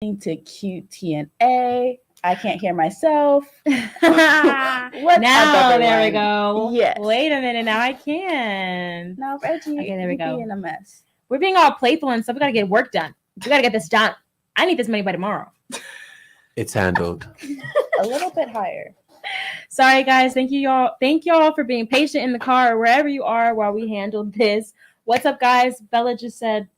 to QT&A. I can't hear myself. What's now up, there we go. Yes. Wait a minute. Now I can. Now, Reggie, okay, there we go. Being a mess. We're being all playful and stuff. We gotta get work done. We gotta get this done. I need this money by tomorrow. It's handled. A little bit higher. Sorry, guys. Thank you, y'all. Thank y'all for being patient in the car or wherever you are while we handled this. What's up, guys? Bella just said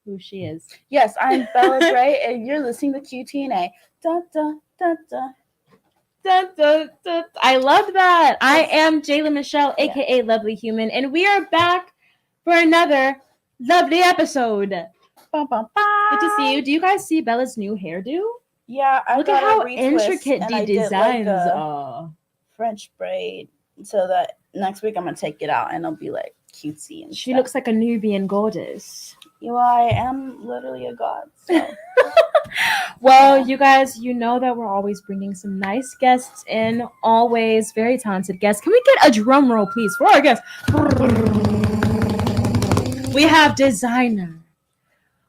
who she is. Yes, I'm Bella Gray, and you're listening to QT&A. Dun, dun, dun, dun. Dun, dun, dun. I love that. I am Jayla Michelle, aka Lovely Human, and we are back for another lovely episode. Bum, bum, bum. Good to see you. Do you guys see Bella's new hairdo? Yeah, I look at how intricate the designs are. French braid, so that next week I'm gonna take it out and it'll be like cutesy and she stuff. Looks like a Nubian goddess. Well, I am literally a god. So. Well, you guys, you know that we're always bringing some nice guests in, always very talented guests. Can we get a drum roll, please, for our guests? We have designer.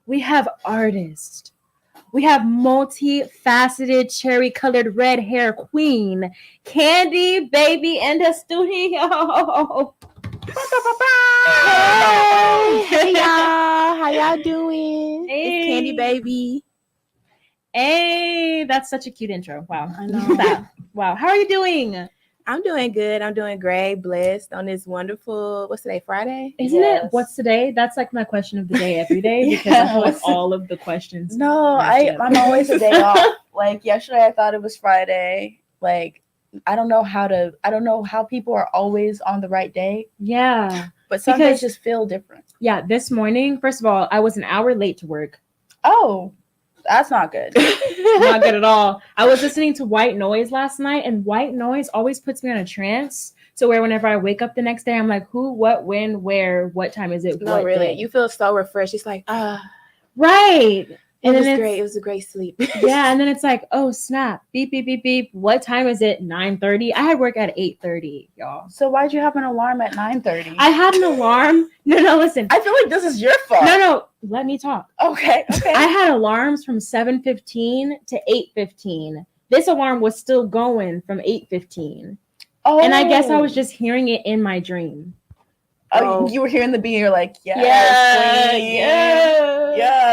We have artist. We have multifaceted cherry-colored red hair queen, Candy Baby in the studio. Hey y'all, how y'all doing? Hey. It's Candy Baby. Hey, that's such a cute intro. Wow. I know. That. Wow. How are you doing? I'm doing good. I'm doing great. Blessed on this wonderful, what's today, Friday? Isn't it? What's today? That's like my question of the day every day because I feel like all of the questions. No, I'm always a day off. Like yesterday I thought it was Friday. Like I don't know how people are always on the right day. Yeah. But some days just feel different. Yeah, this morning, first of all, I was an hour late to work. Oh, that's not good. Not good at all. I was listening to white noise last night, and white noise always puts me on a trance. So where whenever I wake up the next day, I'm like, who, what, when, where, what time is it? No, what really. day? You feel so refreshed. It's like, right. And it was great. It was a great sleep. Yeah, and then it's like, oh snap, beep, beep, beep, beep. What time is it? 9:30. I had work at 8:30, y'all. So why'd you have an alarm at 9:30? I had an alarm. No, listen. I feel like this is your fault. No, let me talk. Okay. I had alarms from 7:15 to 8:15. This alarm was still going from 8:15. Oh. And I guess I was just hearing it in my dream. Oh, you were hearing the beat, you're like, yeah.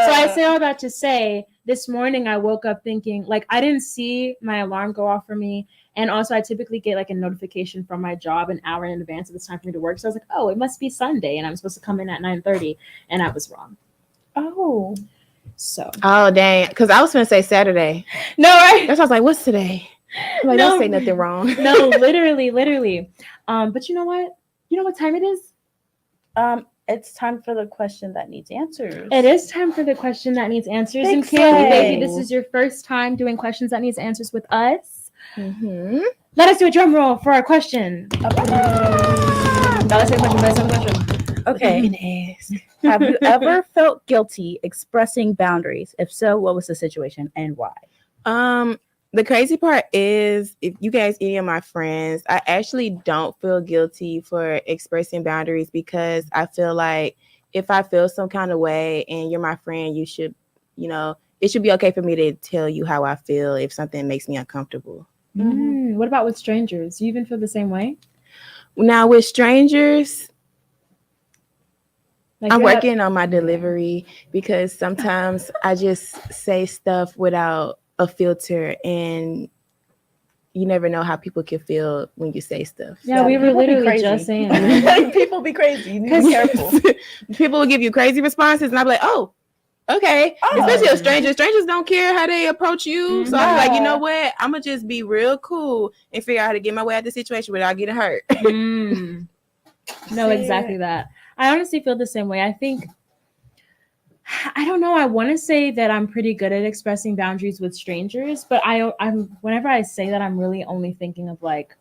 So I say all that to say, this morning I woke up thinking, like, I didn't see my alarm go off for me. And also I typically get like a notification from my job an hour in advance of it's time for me to work. So I was like, oh, it must be Sunday and I'm supposed to come in at 9:30. And I was wrong. Oh. So. Oh, dang. Because I was going to say Saturday. No, right? That's why I was like, what's today? I'm like, don't say nothing wrong. No, literally. But you know what? You know what time it is? It's time for the question that needs answers. It is time for the question that needs answers. Big and Candy Baby, this slay. is your first time doing questions that needs answers with us. Mm-hmm. Let us do a drum roll for our question. Now let's say a question. Okay. Have you ever felt guilty expressing boundaries? If so, what was the situation and why? The crazy part is, if you guys, any of my friends, I actually don't feel guilty for expressing boundaries because I feel like if I feel some kind of way and you're my friend, you should, it should be okay for me to tell you how I feel if something makes me uncomfortable. Mm-hmm. What about with strangers? Do you even feel the same way? Now with strangers, like I'm working on my delivery because sometimes I just say stuff without a filter, and you never know how people can feel when you say stuff. Yeah, we were literally just saying like, people be crazy. You need to be careful. People will give you crazy responses, and I'll be like, oh, okay. Especially a stranger. Strangers don't care how they approach you. So I'm like, you know what? I'm going to just be real cool and figure out how to get my way out of the situation without getting hurt. No, exactly that. I honestly feel the same way. I don't know. I want to say that I'm pretty good at expressing boundaries with strangers, but I'm whenever I say that, I'm really only thinking of like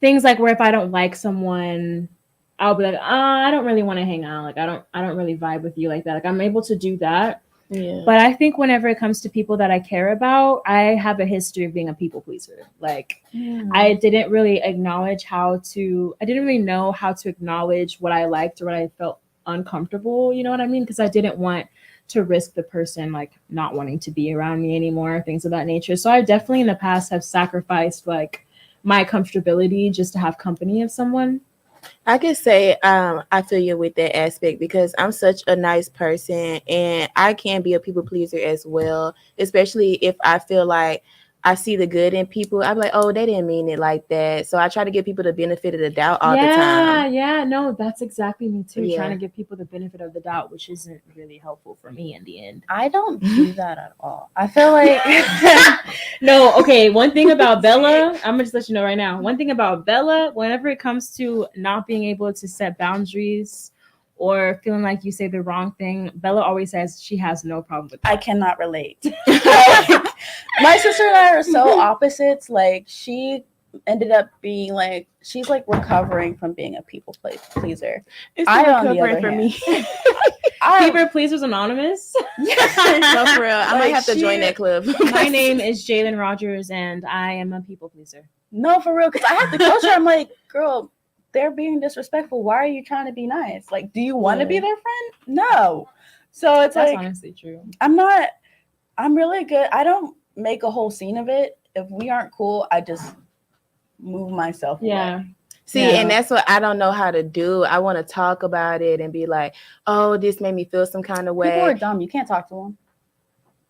things like where if I don't like someone, I'll be like, I don't really want to hang out. Like I don't really vibe with you like that. Like I'm able to do that. Yeah. But I think whenever it comes to people that I care about, I have a history of being a people pleaser. Like I didn't really know how to acknowledge what I liked or what I felt uncomfortable, you know what I mean? Because I didn't want to risk the person like not wanting to be around me anymore, things of that nature. So I definitely in the past have sacrificed like my comfortability just to have company of someone. I could say I feel you with that aspect because I'm such a nice person and I can be a people pleaser as well, especially if I feel like I see the good in people. I'm like, oh, they didn't mean it like that. So I try to give people the benefit of the doubt all the time. Yeah, no, that's exactly me too. Yeah. Trying to give people the benefit of the doubt, which isn't really helpful for me in the end. I don't do that at all. I feel like No, okay. One thing about Bella, I'm gonna just let you know right now. One thing about Bella, whenever it comes to not being able to set boundaries or feeling like you say the wrong thing, Bella always says she has no problem with that. I cannot relate. Like, my sister and I are so opposites. Like, she ended up being like, she's like recovering from being a people pleaser. It's I, still on the recovering other for hand, me. People Pleasers Anonymous. No, for real. I might Like, have to join that club. My name is Jalen Rogers, and I am a people pleaser. No, for real, because I have to coach her. I'm like, girl, they're being disrespectful. Why are you trying to be nice? Like, do you want to be their friend? No. So it's That's like, honestly true. I'm really good. I don't make a whole scene of it. If we aren't cool, I just move myself away. See, and that's what I don't know how to do. I want to talk about it and be like, oh, this made me feel some kind of way. People are dumb. You can't talk to them.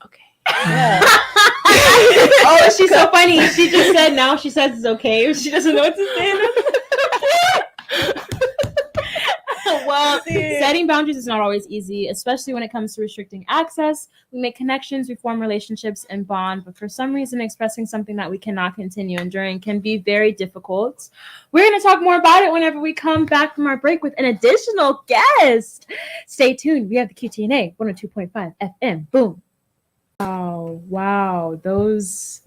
Okay. Yeah. Oh, she's so funny. She just said now she says it's okay. She doesn't know what to say. Well, setting boundaries is not always easy, especially when it comes to restricting access. We make connections, we form relationships and bond, but for some reason, expressing something that we cannot continue enduring can be very difficult. We're going to talk more about it whenever we come back from our break with an additional guest. Stay tuned. We have the QTNA 102.5 FM. Boom. Oh, wow. Those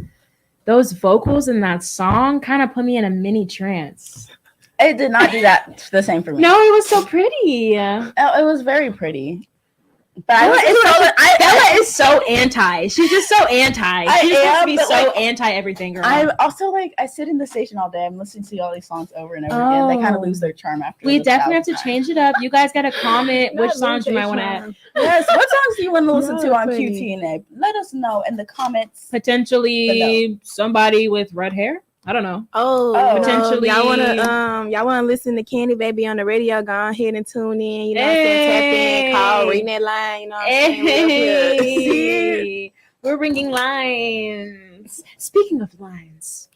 vocals in that song kind of put me in a mini trance. It did not do that the same for me. No, it was so pretty. Oh, it was very pretty. But Bella is so anti. She's just so anti. She just wants to be so anti everything, girl. I also I sit in the station all day. I'm listening to all these songs over and over again. They kind of lose their charm after. We definitely have to change it up. You guys got to comment which songs you might want to add. Yes, what songs do you want to listen to on QTNA? Let us know in the comments. Potentially somebody with red hair. I don't know. Potentially. Y'all wanna listen to Candy Baby on the radio? Go ahead and tune in. You know what I'm saying? Tap in, call, ring that line. You know what I'm saying? We're ringing lines. Speaking of lines,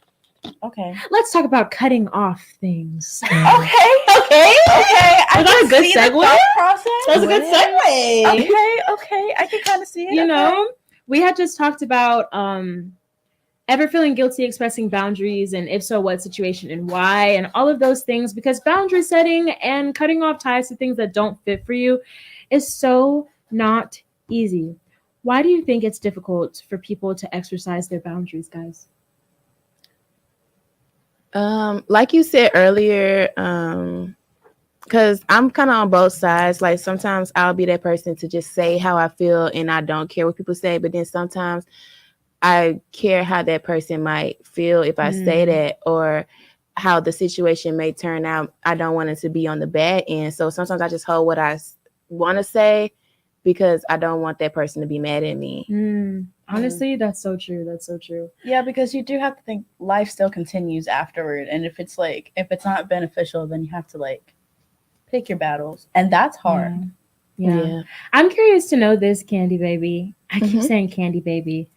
okay, let's talk about cutting off things. Okay. Was that a good segue? That was a good segue. Okay. I can kind of see it. You know, we had just talked about ever feeling guilty expressing boundaries, and if so, what situation and why, and all of those things, because boundary setting and cutting off ties to things that don't fit for you is so not easy. Why do you think it's difficult for people to exercise their boundaries, guys? Like you said earlier, because I'm kind of on both sides. Like sometimes I'll be that person to just say how I feel and I don't care what people say, but then sometimes I care how that person might feel if I say that, or how the situation may turn out. I don't want it to be on the bad end. So sometimes I just hold what I want to say because I don't want that person to be mad at me. Honestly, that's so true. That's so true. Yeah, because you do have to think life still continues afterward. And if it's not beneficial, then you have to pick your battles. And that's hard. Yeah. I'm curious to know this, Candy Baby. I keep saying Candy Baby.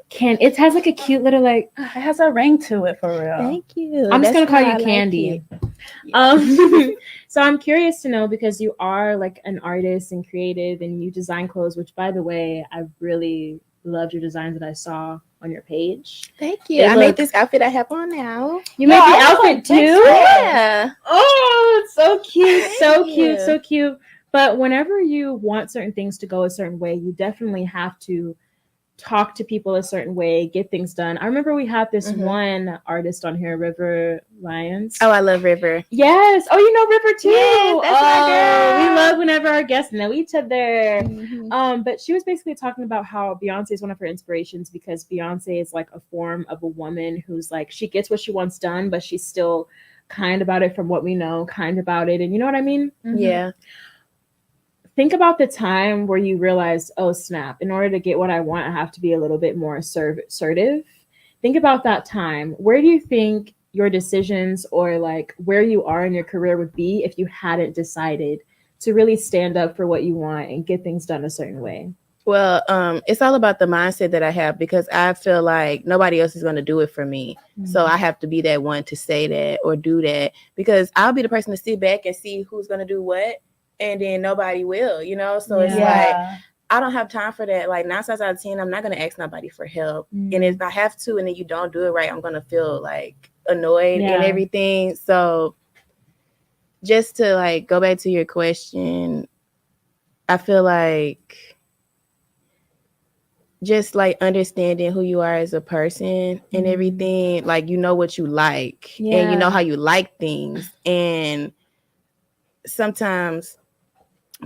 It has a cute little it has a ring to it for real. Thank you. I'm just gonna call you Candy. So I'm curious to know, because you are an artist and creative and you design clothes, which by the way, I really loved your designs that I saw on your page. Thank you. I made this outfit I have on now. You made the outfit too? Yeah. Oh, it's so cute. So cute. But whenever you want certain things to go a certain way, you definitely have to talk to people a certain way, get things done. I remember we had this one artist on here, River Lyons. Oh, I love River. Yes. Oh, you know River too. Yes, that's my girl. We love whenever our guests know each other. But she was basically talking about how Beyonce is one of her inspirations, because Beyonce is a form of a woman who's she gets what she wants done, but she's still kind about it, from what we know, kind about it. And you know what I mean? Yeah. think about the time where you realized, oh snap, in order to get what I want, I have to be a little bit more assertive. Think about that time. Where do you think your decisions or like where you are in your career would be if you hadn't decided to really stand up for what you want and get things done a certain way? Well, it's all about the mindset that I have, because I feel like nobody else is going to do it for me. So I have to be that one to say that or do that, because I'll be the person to sit back and see who's going to do what, and then nobody will, you know? So it's like, I don't have time for that. Like 9 times out of 10, I'm not going to ask nobody for help. And if I have to, and then you don't do it right, I'm going to feel like annoyed and everything. So just to like go back to your question, I feel like just like understanding who you are as a person and everything, like, you know what you like and you know how you like things. And sometimes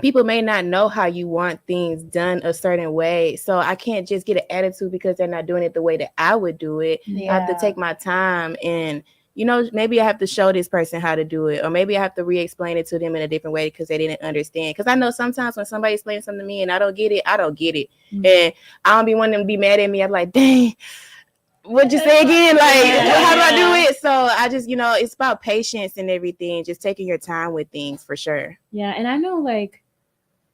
people may not know how you want things done a certain way. So I can't just get an attitude because they're not doing it the way that I would do it. I have to take my time and, you know, maybe I have to show this person how to do it, or maybe I have to re-explain it to them in a different way because they didn't understand. Because I know sometimes when somebody explains something to me and I don't get it, I don't get it. And I don't be wanting them to be mad at me. I'm like, dang, what'd you say again? Like, how do I do it? So I just, you know, it's about patience and everything, just taking your time with things for sure. Yeah, and I know, like,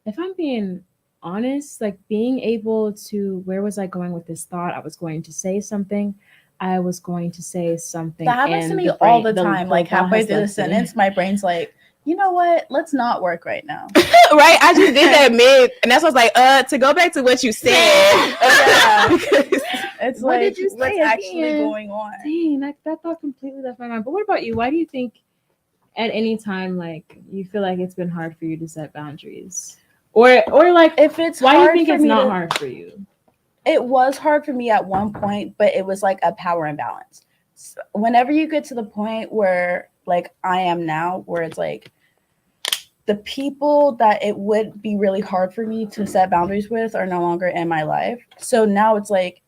if I'm being honest, like being able to, where was I going with this thought? I was going to say something. I was going to say something. That happens to me all the time. Like halfway through the sentence, my brain's like, you know what? Let's not work right now. Right? I just did that mid, and that's what I was like, to go back to what you said. It's what like, did you say what's again? actually going on? Dang, that thought completely left my mind. But what about you? Why do you think at any time, like, you feel like it's been hard for you to set boundaries? Or like, if it's why do hard you think for it's me not to- hard for you? It was hard for me at one point, but it was like a power imbalance. So whenever you get to the point where, like I am now, where it's like the people that it would be really hard for me to set boundaries with are no longer in my life. So now it's like,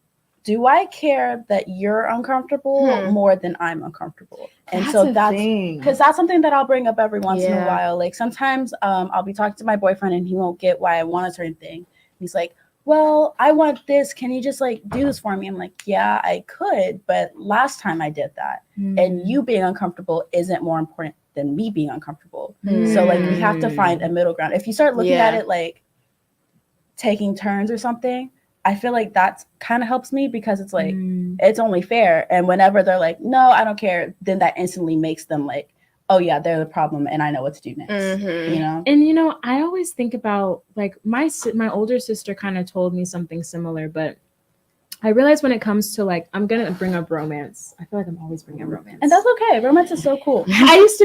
do I care that you're uncomfortable more than I'm uncomfortable? And that's because that's something that I'll bring up every once in a while. Like sometimes I'll be talking to my boyfriend and he won't get why I want a certain thing. He's like, well, I want this. Can you just like do this for me? I'm like, yeah, I could. But last time I did that and you being uncomfortable isn't more important than me being uncomfortable. So like we have to find a middle ground. If you start looking at it like taking turns or something, I feel like that kind of helps me because it's like, it's only fair. And whenever they're like, no, I don't care, then that instantly makes them like, oh yeah, they're the problem and I know what to do next, you know? And, you know, I always think about like my older sister kind of told me something similar, but I realize when it comes to like, I'm going to bring up romance. I feel like I'm always bringing up romance. And that's okay. Romance is so cool. I used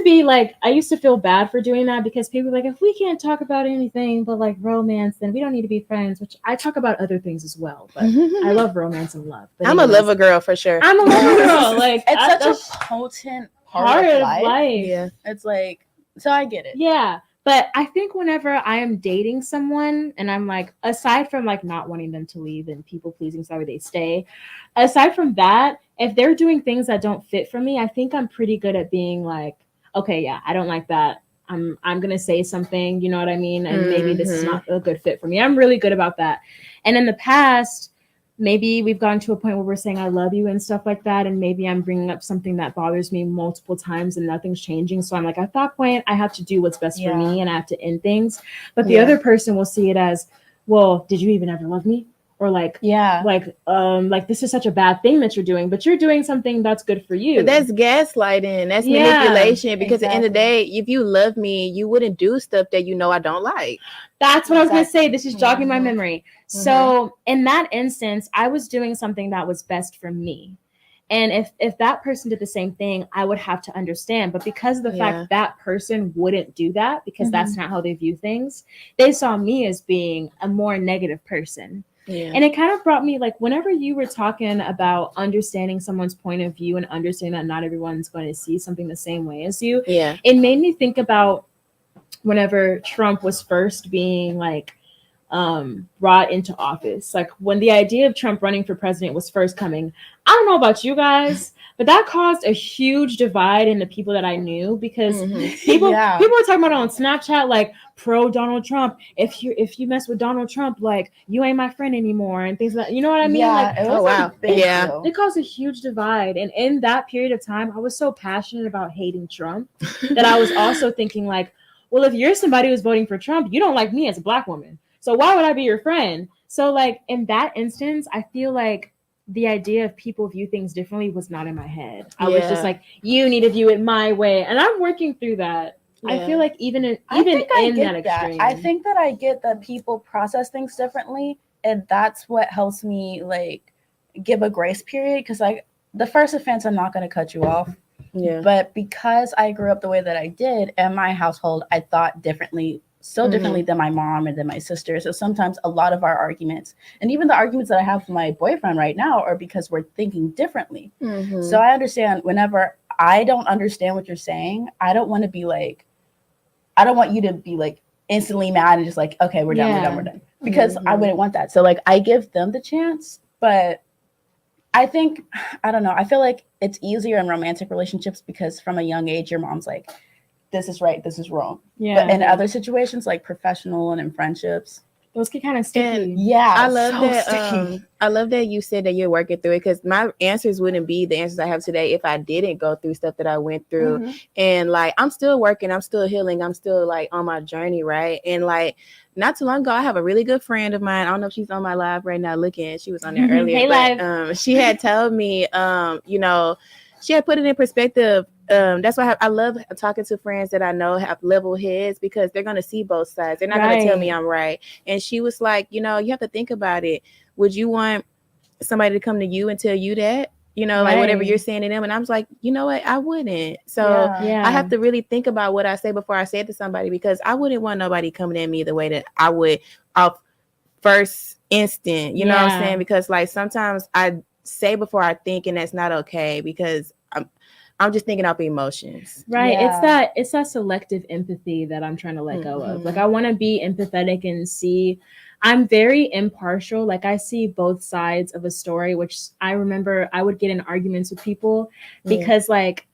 to feel bad for doing that because people were like, if we can't talk about anything but like romance, then we don't need to be friends, which I talk about other things as well. But I love romance and love. But I'm a lover girl for sure. I'm a lover girl. Like, it's such a potent part of life. Yeah. It's like, so I get it. Yeah. But I think whenever I am dating someone and I'm like, aside from like not wanting them to leave and people pleasing so they stay, aside from that, if they're doing things that don't fit for me, I think I'm pretty good at being like, okay, yeah, I don't like that. I'm gonna say something, you know what I mean? And maybe this is not a good fit for me. I'm really good about that. And in the past, maybe we've gotten to a point where we're saying I love you and stuff like that, and maybe I'm bringing up something that bothers me multiple times and nothing's changing. So I'm like, at that point, I have to do what's best for me and I have to end things. But the other person will see it as, well, did you even ever love me? Or like, like this is such a bad thing that you're doing, but you're doing something that's good for you. But that's gaslighting. That's manipulation. Because at the end of the day, if you love me, you wouldn't do stuff that you know I don't like. That's what I was going to say. This is jogging my memory. So in that instance, I was doing something that was best for me. And if that person did the same thing, I would have to understand. But because of the fact that person wouldn't do that, because that's not how they view things, they saw me as being a more negative person. Yeah. And it kind of brought me, like, whenever you were talking about understanding someone's point of view and understanding that not everyone's going to see something the same way as you, it made me think about whenever Trump was first being, like, brought into office. Like when the idea of Trump running for president was first coming, I don't know about you guys, but that caused a huge divide in the people that I knew, because people were talking about it on Snapchat, like pro Donald Trump. If you mess with Donald Trump, like you ain't my friend anymore, and things like that. You know what I mean? Like, it was a big deal. It caused a huge divide. And in that period of time, I was so passionate about hating Trump that I was also thinking like, well, if you're somebody who's voting for Trump, you don't like me as a Black woman. So why would I be your friend? So like in that instance, I feel like the idea of people view things differently was not in my head. I was just like, you need to view it my way. And I'm working through that. I feel like even in that extreme. I think that I get that people process things differently. And that's what helps me like give a grace period. Because like the first offense, I'm not going to cut you off. Yeah. But because I grew up the way that I did in my household, I thought differently than my mom and than my sister. So sometimes a lot of our arguments, and even the arguments that I have with my boyfriend right now, are because we're thinking differently. So I understand whenever I don't understand what you're saying, I don't want you to be like instantly mad and just like, okay, we're done. Because I wouldn't want that. So like I give them the chance, but I think, I don't know, I feel like it's easier in romantic relationships because from a young age, your mom's like, this is right, this is wrong. But in other situations, like professional and in friendships, those get kind of sticky. I love that you said that you're working through it, because my answers wouldn't be the answers I have today if I didn't go through stuff that I went through. And like I'm still working, I'm still healing, I'm still like on my journey, right? And like not too long ago, I have a really good friend of mine. I don't know if she's on my live right now looking. She was on there earlier. Hey, but she had told me, you know, she had put it in perspective. That's why I love talking to friends that I know have level heads, because they're going to see both sides. They're not going to tell me I'm right. And she was like, you know, you have to think about it. Would you want somebody to come to you and tell you that, you know, like whatever you're saying to them? And I was like, you know what? I wouldn't. So I have to really think about what I say before I say it to somebody, because I wouldn't want nobody coming at me the way that I would off first instant, you know what I'm saying? Because like sometimes I say before I think, and that's not okay, because I'm just thinking off emotions. Right. It's that selective empathy that I'm trying to let go of. Like I want to be empathetic and see. I'm very impartial. Like I see both sides of a story, which I remember I would get in arguments with people because like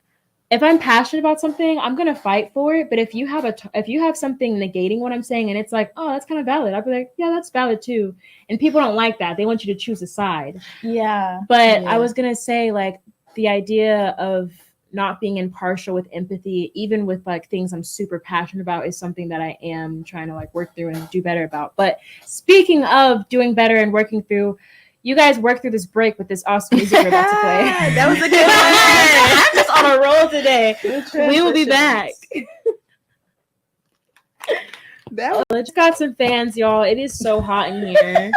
if I'm passionate about something, I'm going to fight for it. But if you have something negating what I'm saying and it's like, oh, that's kind of valid, I'll be like, yeah, that's valid too. And people don't like that. They want you to choose a side. Yeah. But I was going to say like the idea of not being impartial with empathy, even with like things I'm super passionate about, is something that I am trying to like work through and do better about. But speaking of doing better and working through, you guys work through this break with this awesome music we're about to play. That was a good one. I'm just on a roll today. We will be back. Just got some fans, y'all. It is so hot in here.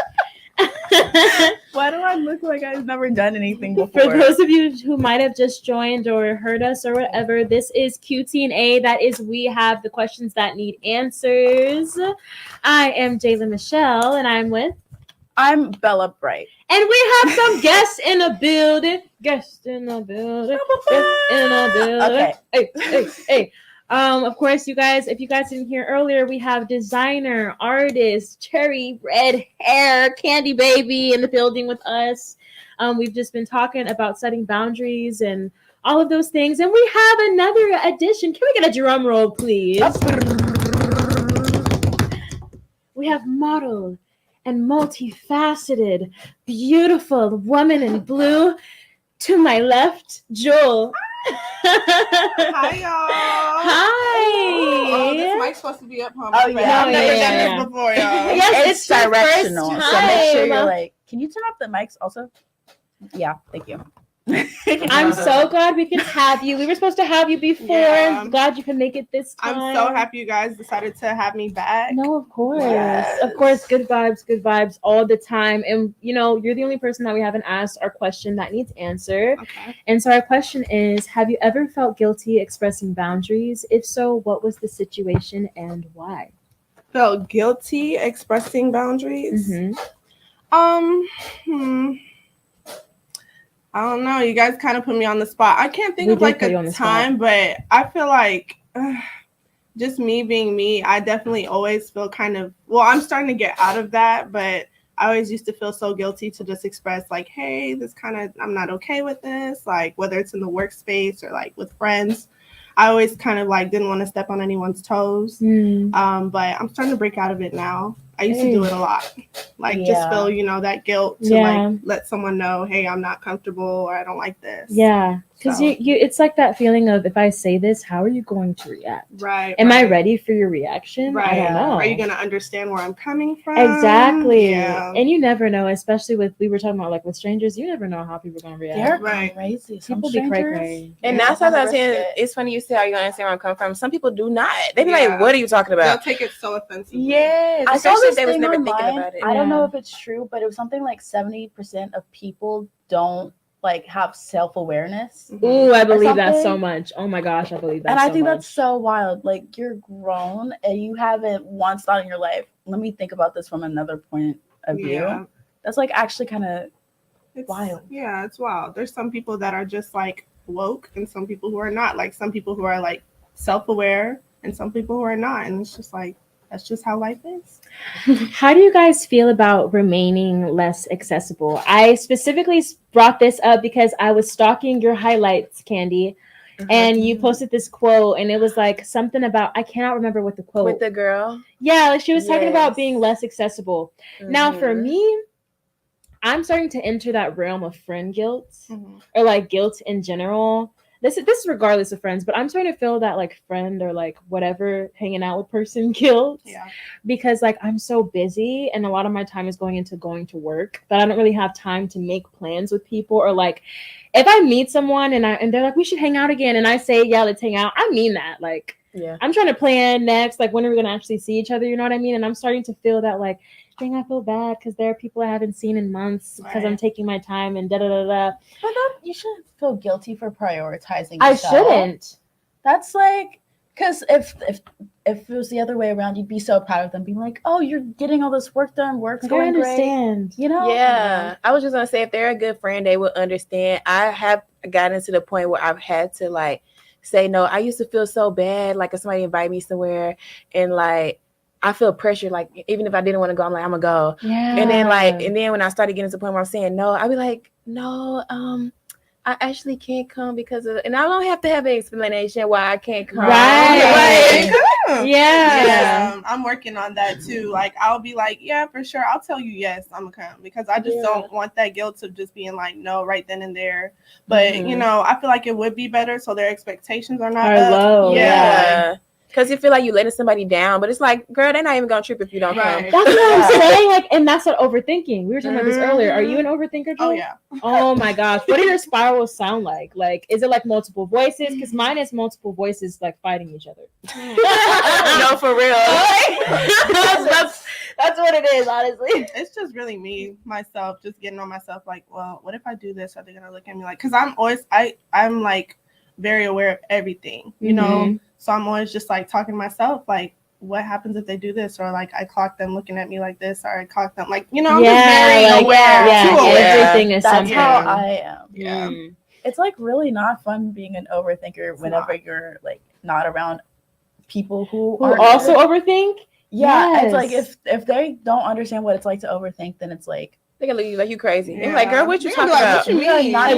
Why do I look like I've never done anything before? For those of you who might have just joined or heard us or whatever, this is QT&A. That is, we have the questions that need answers. I am J3wel Michelle, and I'm Bella Bright. And we have some guests in the building. Okay. Hey. Of course, you guys, if you guys didn't hear earlier, we have designer, artist, cherry red hair, Candy Baby in the building with us. We've just been talking about setting boundaries and all of those things. And we have another addition. Can we get a drum roll, please? We have model and multifaceted, beautiful woman in blue. To my left, Joel. Hi, y'all. Hi. Oh, this mic's supposed to be up, huh? Oh, yeah. I've never done this before, y'all. Yes, It's directional. So make sure you're like, can you turn off the mics also? Yeah, thank you. I'm so glad we could have you. We were supposed to have you before. Yeah. I'm glad you can make it this time. I'm so happy you guys decided to have me back. No, of course. Yes. Of course, good vibes all the time. And, you know, you're the only person that we haven't asked our question that needs answered. Okay. And so our question is, have you ever felt guilty expressing boundaries? If so, what was the situation and why? Felt guilty expressing boundaries? I don't know. You guys kind of put me on the spot. I can't think of like a time, but I feel like just me being me, I definitely always feel kind of, well, I'm starting to get out of that, but I always used to feel so guilty to just express like, hey, this kind of, I'm not okay with this. Like whether it's in the workspace or like with friends, I always kind of like didn't want to step on anyone's toes. But I'm starting to break out of it now. I used to do it a lot. Like just feel, you know, that guilt to like let someone know, hey, I'm not comfortable or I don't like this. Yeah. Because So. you it's like that feeling of, if I say this, how are you going to react? Right. Am I ready for your reaction? Right. I don't know. Are you going to understand where I'm coming from? Exactly. Yeah. And you never know, especially with, we were talking about like with strangers, you never know how people are going to react. They're crazy. Some People be strangers, cray. And Yeah, that's how I was risk saying. it. It's funny you say how you understand where I'm coming from. Some people do not. They be Yeah. like, "What are you talking They'll about?" take it so offensively. Yes, I saw especially this if they was thing never online. thinking about it. I don't know Yeah. if it's true, but it was something like 70% of people don't like have self-awareness. Ooh, I believe that so something. much. Oh my gosh, I believe that And I so think much. that's so wild. Like you're grown and you haven't once thought in your life, let me think about this from another point of view. Yeah. That's like actually kind of It's wild. Yeah, it's wild. There's some people that are just like woke and some people who are not. Like some people who are like self-aware and some people who are not. And it's just like, that's just how life is. How do you guys feel about remaining less accessible? I specifically brought this up because I was stalking your highlights, Candy, and you posted this quote, and it was like something about, I cannot remember what the quote. With the girl. Yeah, like she was talking about Yes. being less accessible. Now, for Mhm. me, I'm starting to enter that realm of friend guilt, Mhm. or like guilt in general. This is regardless of friends, but I'm starting to feel that like friend or like whatever hanging out with person guilt. Yeah. Because like I'm so busy and a lot of my time is going to work, but I don't really have time to make plans with people, or like if I meet someone and they're like, we should hang out again, and I say, yeah, let's hang out, I mean that. Like, Yeah. I'm trying to plan next, like when are we gonna actually see each other, you know what I mean? And I'm starting to feel that like, dang, I feel bad because there are people I haven't seen in months because I'm Right. taking my time and da da da da. But you shouldn't feel guilty for prioritizing I yourself. shouldn't. That's like, because if it was the other way around, you'd be so proud of them, being like, oh, you're getting all this work done, work's Like, I going great. understand. You know? Yeah, I was just gonna say, if they're a good friend, they will understand. I have gotten to the point where I've had to like say no. I used to feel so bad, like if somebody invite me somewhere and like I feel pressure, like even if I didn't want to go, I'm like, I'm gonna go. Yeah. And then when I started getting to the point where I'm saying no, I'd be like, no, I actually can't come because of, and I don't have to have an explanation why I can't come. Right. Like, Yeah. I'm working on that too. Like I'll be like, yeah, for sure, I'll tell you yes, I'm gonna come, because I just don't want that guilt of just being like no right then and there. But you know, I feel like it would be better so their expectations are not up. Low. yeah. Because you feel like you're letting somebody down, but it's like, girl, they're not even gonna trip if you don't Right. come. That's what I'm saying. Like, and that's what overthinking. We were talking about this earlier. Are you an overthinker, Oh Joe? yeah. Oh my gosh. What do your spirals sound like? Like, is it like multiple voices? Because mine is multiple voices like fighting each other. No, for real. That's what it is, honestly. It's just really me, myself, just getting on myself. Like, well, what if I do this? Are they gonna look at me like? Because I'm like very aware of everything, you know. So I'm always just like talking to myself, like, what happens if they do this, or like I clock them looking at me like this, or I clock them like, you know. I'm just very aware. Yeah, Too aware. everything is That's something. how I am. Yeah. It's like really not fun being an overthinker whenever you're like not around people who Who aren't also overthink? Yeah, it's like Yes. if they don't understand what it's like to overthink, then it's like They gonna look at you like you crazy. They're Yeah. like, girl, what you They're talking like, about? what you mean? Like,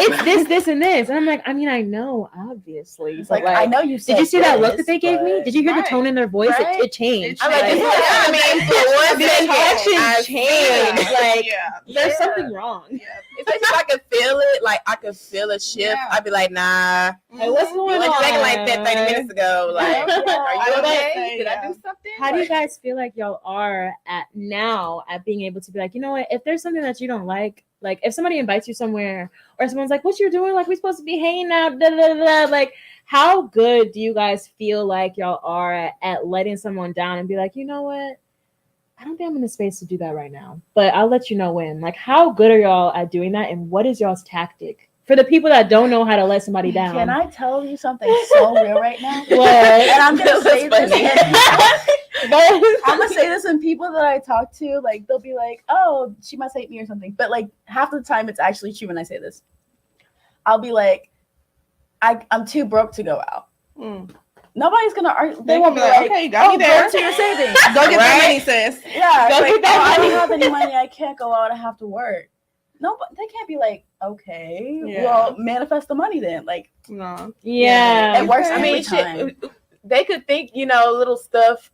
It's this, and this. And I'm like, I mean, I know, obviously. it's But like I know you said did you see that look that this, they gave me? but- Did you hear the tone in their voice? Right? It changed. I'm like, Like, this is what I mean. For one the second, I inflection changed. Like, there's Yeah. something wrong. Especially if I could feel it, like I could feel a shift. Yeah. I'd be like, nah. Like, what's You going were on? acting like that 30 minutes ago. Like, Yeah. are you I okay? say, Did I yeah. do something? How do you Like, guys feel like y'all are at now at being able to be like, you know what, if there's something that you don't like if somebody invites you somewhere or someone's like, what you're doing, like we're supposed to be hanging out, da, da, da, da. Like, how good do you guys feel like y'all are at letting someone down and be like, you know what, I don't think I'm in the space to do that right now, but I'll let you know when. Like, how good are y'all at doing that, and what is y'all's tactic for the people that don't know how to let somebody down? Can I tell you something so real right now? What? And I'm gonna say That's this. funny. I'm gonna say this, and people that I talk to, like, they'll be like, "Oh, she must hate me or something." But like half the time, it's actually true when I say this. I'll be like, "I'm too broke to go out." Nobody's gonna argue. They They won't can be be like, like, okay, you got me "Oh, there. go to your savings." Go get that Right? money, sis. Yeah, Go it's get like, that "Oh, I money." don't have any money. I can't go out. I have to work. No, but they can't be like, okay, Yeah. well, manifest the money then. Like, No. Yeah. it works I every mean, time. shit, they could think, little stuff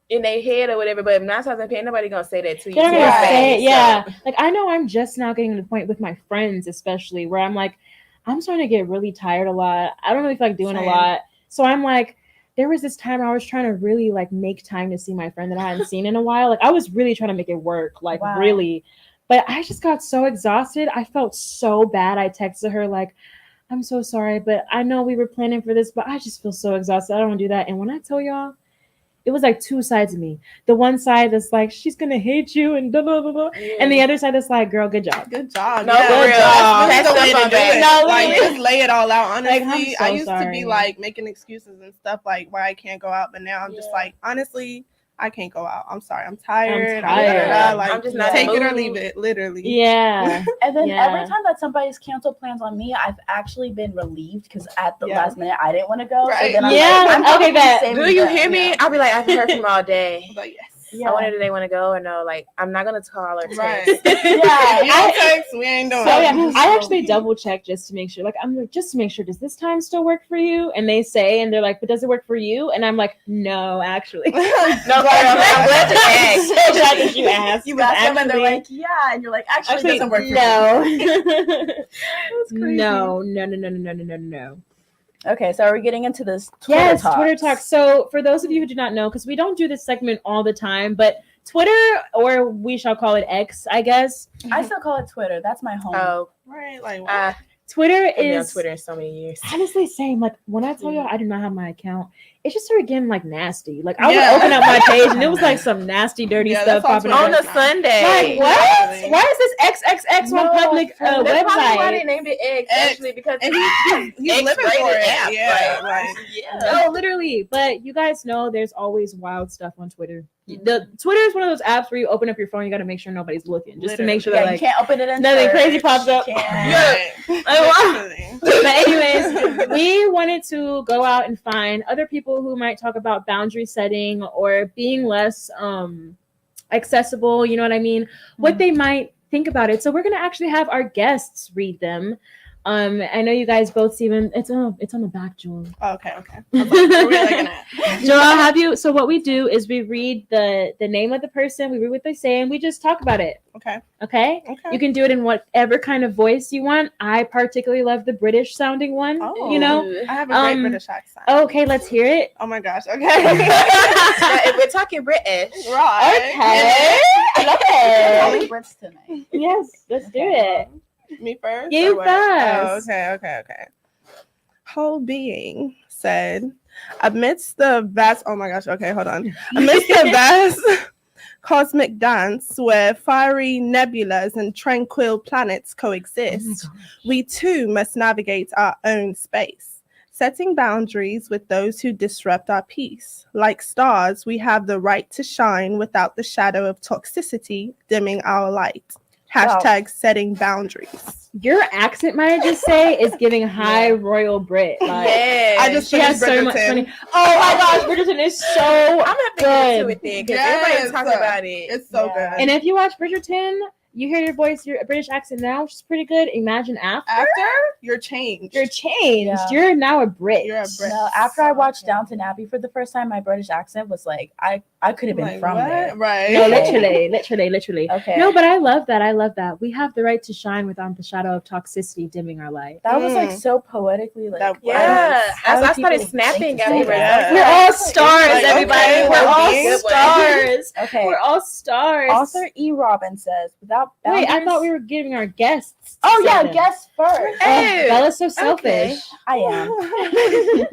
in their head or whatever, but 9 times out of 10, nobody gonna say that to you. They're not to your gonna say it, face, yeah. so. Like I know I'm just now getting to the point with my friends, especially where I'm like, I'm starting to get really tired a lot. I don't really feel like doing Same. a lot. So I'm like, there was this time I was trying to really like make time to see my friend that I hadn't seen in a while. Like I was really trying to make it work, like Wow. really. But I just got so exhausted. I felt so bad. I texted her like, I'm so sorry, but I know we were planning for this, but I just feel so exhausted. I don't want to do that. And when I tell y'all, it was like two sides of me. The one side that's like, she's gonna hate you and blah, blah, blah, blah. And the other side that's like, girl, good job. Good job. No, yeah. for real. That's That's the way stuff to on do back. it. No, Like, literally. just lay it all out. Like, I'm Honestly, so I used to sorry. be like making excuses and stuff like why I can't go out, but now I'm just Yeah. like, honestly, I can't go out. I'm sorry. I'm tired. tired. Like, I'm just not take in it the or mood. leave it. Literally. Yeah. And then Yeah. every time that somebody's canceled plans on me, I've actually been relieved because at the Yeah. last minute I didn't want to go. Right. So then I'm Yeah, like, I'm okay, gonna be bet. saving Do you them. hear me? Yeah. I'll be like, I've heard from all day. But yes. Yeah. I wonder, do they want to go or no? Like, I'm not gonna call or text. Right. Yeah. You don't text, we ain't doing So it. yeah, I actually double check just to make sure. Like I'm like, just to make sure, does this time still work for you? And they say, and they're like, but does it work for you? And I'm like, no, actually. No, I'm glad you asked. So glad that you asked. You because ask them and they're actually- like, yeah, and you're like, actually, Actually, it doesn't work for me. no. crazy. No. Okay, so are we getting into this Twitter Yes, talks? Twitter talk. So for those of you who do not know, because we don't do this segment all the time, but Twitter, or we shall call it X, I guess. I still call it Twitter. That's my home. Oh, Right. Like, what? Twitter I've been on is Twitter in so many years. honestly same. Like when I tell you I do not have my account, it just started getting like nasty. Like I Yeah. would open up my page and it was like some nasty, dirty Yeah, stuff that's popping also up. On a Like, Sunday. Like what? Exactly. Why is this XXX on No, public That's probably why website? they named it X, X. actually, because And he's living for X-rated it. app, Yeah. right? Like, Yeah. No, literally. But you guys know there's always wild stuff on Twitter. The Twitter is one of those apps where you open up your phone, you got to make sure nobody's looking, just to make sure Yeah, that you like. can't open it in nothing church. crazy pops up. You can't. right. Oh, But anyways, we wanted to go out and find other people who might talk about boundary setting or being less accessible, you know what I mean? What they might think about it. So we're gonna actually have our guests read them. I know you guys both see them. It's on the back, Joel. Okay. I was like, what are we looking at? Joel, I'll have you. So what we do is we read the name of the person, we read what they say, and we just talk about it. Okay. Okay? Okay. You can do it in whatever kind of voice you want. I particularly love the British sounding one. Oh. You know? I have a great Um, British accent. Okay, let's hear it. Oh my gosh. Okay. Now, if we're talking British, right. Okay. Calling Brits tonight. Yes, let's do it. Me first? You or what? first. Oh, okay. Whole being said, amidst the vast, oh my gosh, okay, hold on. Amidst the vast cosmic dance where fiery nebulas and tranquil planets coexist, we too must navigate our own space, setting boundaries with those who disrupt our peace. Like stars, we have the right to shine without the shadow of toxicity dimming our light. Hashtag setting boundaries. Your accent, might I just say, is giving high royal Brit. Like, yeah, I just she has so finished much Bridgerton. funny. Oh my gosh, Bridgerton is so Oh, I'm gonna have to get into it then because everybody's talking about it. It's so Yeah. good. And if you watch Bridgerton, you hear your voice, your British accent now, which is pretty good. Imagine after you're changed. you're changed. Yeah. You're now a Brit. You're a Brit. No, after I watched Downton Abbey for the first time, my British accent was like, I could have been Like, from what? there. Right. No, Okay. literally. Okay. No, but I love that. I love that. We have the right to shine without the shadow of toxicity dimming our light. That was like Mm. so poetically like. That was. Yeah, How do I started people snapping think to say after that? that? We're all stars, Like, everybody. okay, We're all well, stars. Okay. We're all stars. Author E. Robin says, without boundaries. Wait, I thought we were giving our guests. Oh to yeah, say them. guess first. Oh, Hey, Bella's so okay. selfish. I am.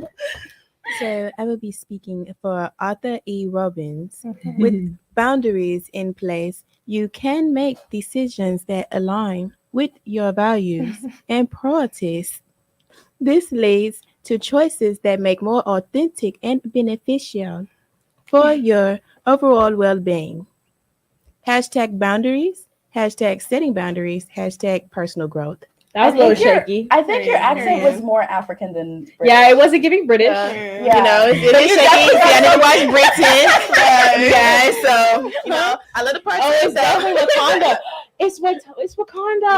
So I will be speaking for Arthur E. Robbins. Mm-hmm. With boundaries in place, you can make decisions that align with your values and priorities. This leads to choices that make more authentic and beneficial for your overall well-being. Hashtag boundaries, hashtag setting boundaries, hashtag personal growth. That was a little shaky. I think your accent was Period. more African than British. Yeah, it wasn't giving British. Yeah. You know, it is shaky. See, I never watched Britain. Right. Yeah, so you know, I love the parts. Oh, it's definitely Wakanda. It's Wakanda.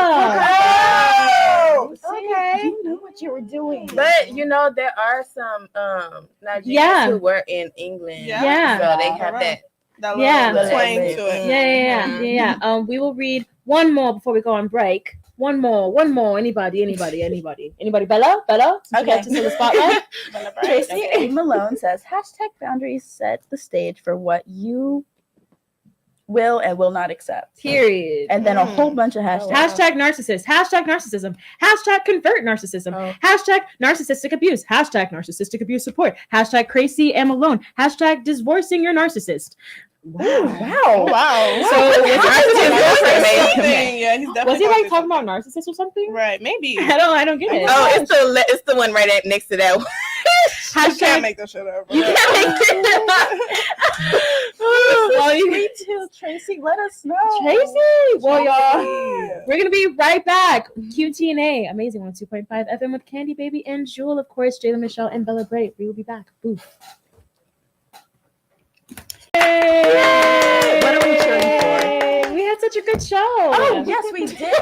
Oh, Okay. You knew what you were doing. But you know, there are some Nigerians Yeah. who were in England. Yeah. So they have that. That Yeah. little twang to it. Yeah. We will read one more before we go on break. One more. Anybody? Bella? Would you Okay. like to see the spotlight? Tracy A. Malone says, #boundaries set the stage for what you will and will not accept. Period. And then a whole bunch of hashtags. Hashtag narcissist. Hashtag narcissism. Hashtag convert narcissism. Oh. Hashtag narcissistic abuse. Hashtag narcissistic abuse support. Hashtag crazy am alone. Hashtag divorcing your narcissist. Wow. Oh, wow. So Yeah, he's definitely was he going like through talking about narcissists or something? something. Right, maybe. I don't get it. Oh, it's the one right next to that one. You can't make this shit up. You can't make it up. Well, you- Me too, Tracy. Let us know. Tracy. Well, y'all, we're gonna be right back. QT&A, amazing 102.5 FM with Candy Baby and Jewel, of course, J3, Michelle, and Bella Bray. We will be back. Boo. Yay! What are we cheering for? We had such a good show. Oh, yes, we did.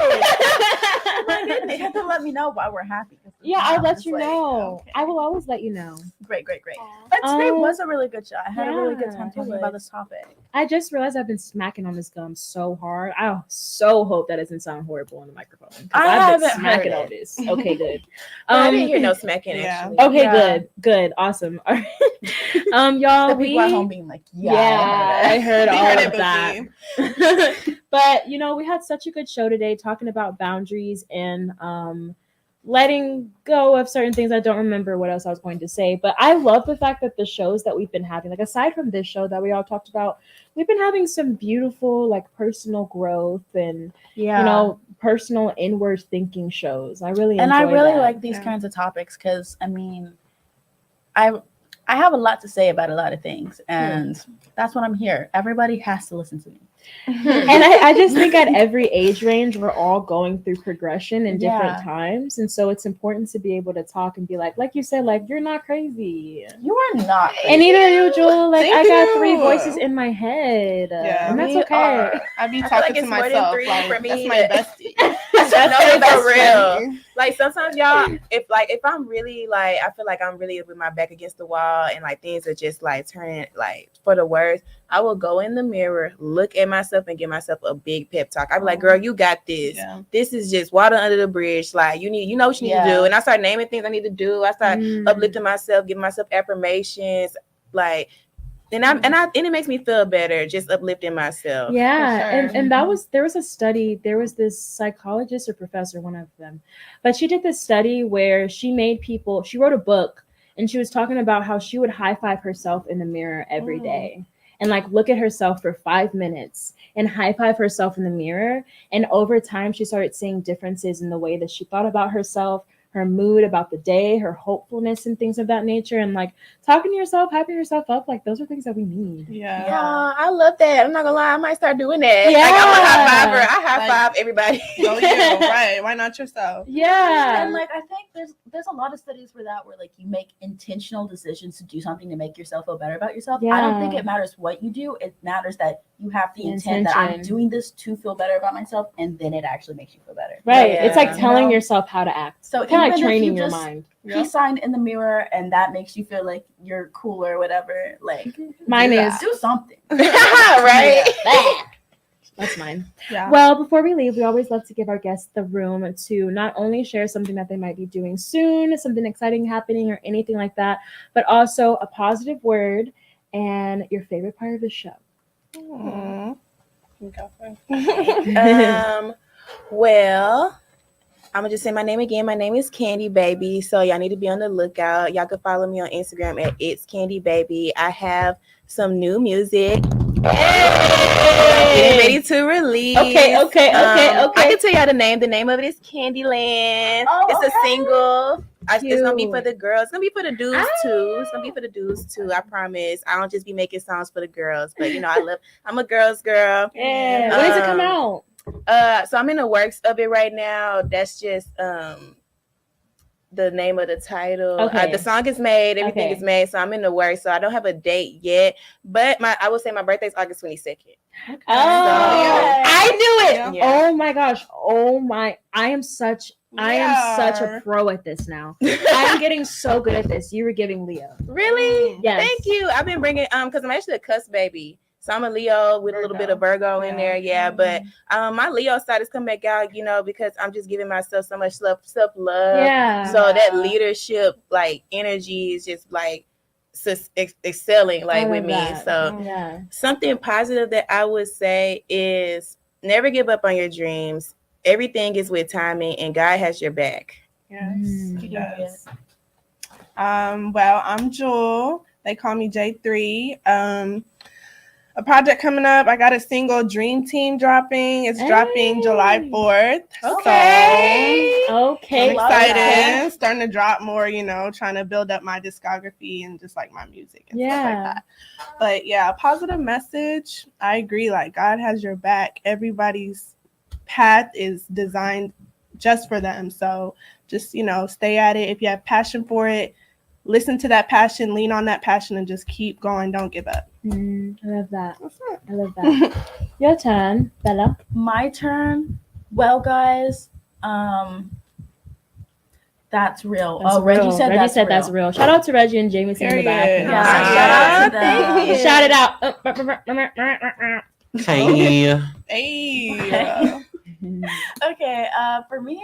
Oh my goodness. You have to let me know why we're happy. Yeah, I'll let It's you like, know. okay. I will always let you know. Great. But today Um, was a really good show. I had a really good time yeah, talking it about was. this topic. I just realized I've been smacking on this gum so hard. I so hope that doesn't sound horrible on the microphone. 'Cause I I've been haven't smacking heard on this. Okay, good. I didn't hear no smacking Yeah. actually. Okay, Yeah. good, awesome. All right. Y'all, The people at home being like, I heard We all heard of it, that. Bookie. But we had such a good show today talking about boundaries and letting go of certain things. I don't remember what else I was going to say, but I love the fact that the shows that we've been having, like aside from this show that we all talked about, we've been having some beautiful like personal growth and personal inward thinking shows. I really and I enjoy really that. like these kinds of topics because I mean, I have a lot to say about a lot of things, and that's what I'm here. Everybody has to listen to me. And I just think at every age range, we're all going through progression in different Yeah. times. And so it's important to be able to talk and be like you said, like, you're not crazy. You are not. And neither are you, Jewel. Like, Thank I got you. 3 voices in my head. Yeah. And that's We okay. are. I be I feel talking like to it's more than myself. 3 Like, for me. that's my bestie. No, That's for real. funny. Like sometimes y'all, if I'm really like, I feel like I'm really with my back against the wall and like things are just like turning like for the worst, I will go in the mirror, look at myself and give myself a big pep talk. I'll be like, girl, you got this. Yeah. This is just water under the bridge. Like you know what you need to do. And I start naming things I need to do. I start uplifting myself, giving myself affirmations, like and it makes me feel better just uplifting myself. Yeah, For sure. and there was a study. There was this psychologist or professor, one of them, but she did this study where she wrote a book, and she was talking about how she would high five herself in the mirror every day, and like look at herself for 5 minutes and high five herself in the mirror. And over time, she started seeing differences in the way that she thought about herself, her mood about the day, her hopefulness and things of that nature. And like talking to yourself, hyping yourself up, like those are things that we need. Yeah. Yeah, I love that. I'm not gonna lie, I might start doing that. Yeah. Like I'm a high fiver. I high Like- five everybody. Go you, right? Why not yourself? Yeah. And like I think there's a lot of studies for that where like you make intentional decisions to do something to make yourself feel better about yourself. I don't think Yeah. it matters what you do. It matters that you have the intent that I'm Intention. doing this to feel better about myself, and then it actually makes you feel better. Right. Yeah. It's like telling You know? yourself how to act. So Kind of like even if training you your just mind. peace sign in the mirror and that makes you feel like you're cool or whatever, like Mine do is that. Do something. Right? that's mine. Yeah. Well, before we leave, we always love to give our guests the room to not only share something that they might be doing soon, something exciting happening or anything like that, but also a positive word and your favorite part of the show. Aw. You go first. Well, I'm gonna just say my name again. My name is Candy Baby. So y'all need to be on the lookout. Y'all can follow me on Instagram at It's Candy Baby. I have some new music. Getting ready to release. Okay. I can tell y'all the name. The name of it is Candyland. Oh, It's a okay. single. It's gonna be for Cute. the girls. It's gonna be for the dudes too. It's gonna be for the dudes too. I promise. I don't just be making songs for the girls, but I'm a girl's girl. Yeah. When does it come out? So I'm in the works of it right now. That's just the name of the title. Okay. The song is made, everything Okay. is made, so I'm in the works. So I don't have a date yet, but I would say my birthday is August 22nd. Oh, Yeah. I knew it. Yeah. Oh my gosh. I am such a pro at this now. I'm getting so good at this. You were giving Leo. Really? Yes. Thank you. I've been bringing because I'm actually a cusp baby. So I'm a Leo with a little bit of Virgo in there, but my Leo side is coming back out, because I'm just giving myself so much self love. Yeah. So that leadership energy is just excelling with me. that. So Yeah. something positive that I would say is never give up on your dreams. Everything is with timing, and God has your back. Yes, Mm. he does. Well, I'm Jewel. They call me J3. A project coming up. I got a single, Dream Team, dropping. It's dropping July 4th. Okay. So Okay. I'm Love excited. that. Starting to drop more, trying to build up my discography and just my music and stuff like that. But yeah, positive message. I agree. God has your back. Everybody's path is designed just for them. So just, stay at it. If you have passion for it, listen to that passion, lean on that passion, and just keep going. Don't give up. I love that. I love that. Your turn, Bella. My turn. Well, guys, that's real. Reggie said that's real. Shout out to Reggie and Jameson in the back. Period. Yeah, shout out to thank them. you. Shout it out. Hey. Hey. Okay, for me,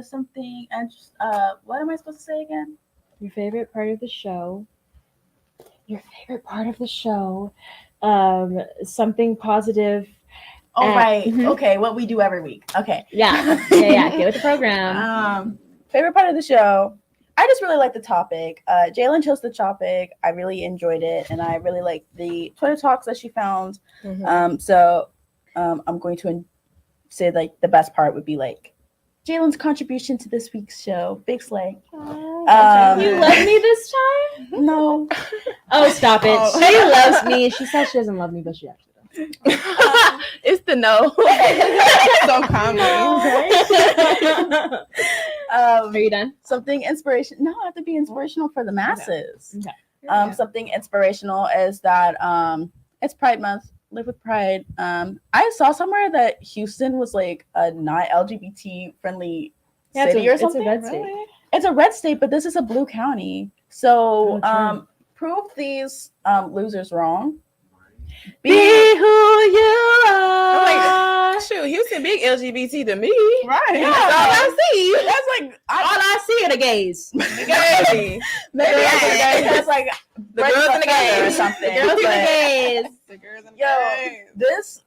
something. What am I supposed to say again? Your favorite part of the show. Something positive. Oh, right. Mhm. Okay, what we do every week. Okay. Yeah. Get with the program. Favorite part of the show. I just really like the topic. Jalen chose the topic. I really enjoyed it, and I really like the Twitter talks that she found. So I'm going to say the best part would be Jalen's contribution to this week's show. Big slay. You love me this time? No. Oh, stop it. Oh. She loves me. She says she doesn't love me, but she actually does. It's the no. So common. Are you done? Something inspirational. No, I have to be inspirational for the masses. Okay. Something inspirational is that it's Pride Month. Live with Pride. I saw somewhere that Houston was a not LGBT friendly city or something. It's a red state. It's a red state, but this is a blue county. So true. prove these losers wrong. Be who you I'm are. Shoot, Houston big LGBT to me. Right. That's all I see. That's All I see are the gays. Maybe maybe that's the girls and the or gays. something. The girls and the but- gays. The girls and Yo, guys. this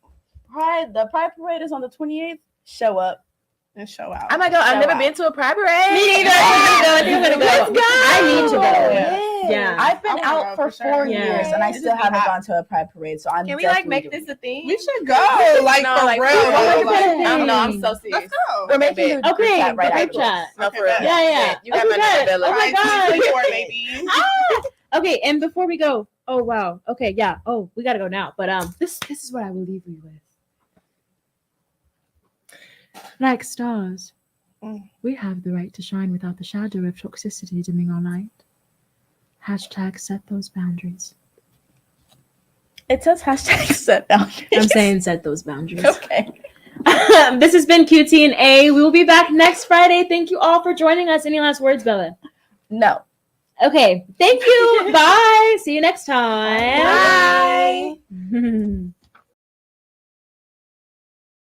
the Pride Parade is on the 28th. Show up. And show out. Oh my god, I've Show never out. been to a Pride Parade. Me neither. Let's go. I need to go. Yeah. I've been I wanna out go for for sure. 4 Yeah. years and I It's still just haven't hot. gone to a Pride Parade. So I'm Can we definitely make doing this a thing? We should go. For like, real. I'm so serious. Let's go. We're making a group Okay, chat right group after chat. No, Okay, for real. bet. Yeah. You got Okay, my good. number, Bella. Oh my I god. for baby. Okay, and before we go, oh wow. Okay, yeah. Oh, we gotta go now. But this is what I will leave you with. Like stars, we have the right to shine without the shadow of toxicity dimming our light. # set those boundaries. It says # set boundaries. I'm saying set those boundaries. Okay. This has been QT&A. We will be back next Friday. Thank you all for joining us. Any last words, Bella? No. Okay. Thank you. Bye. See you next time. Bye. Bye.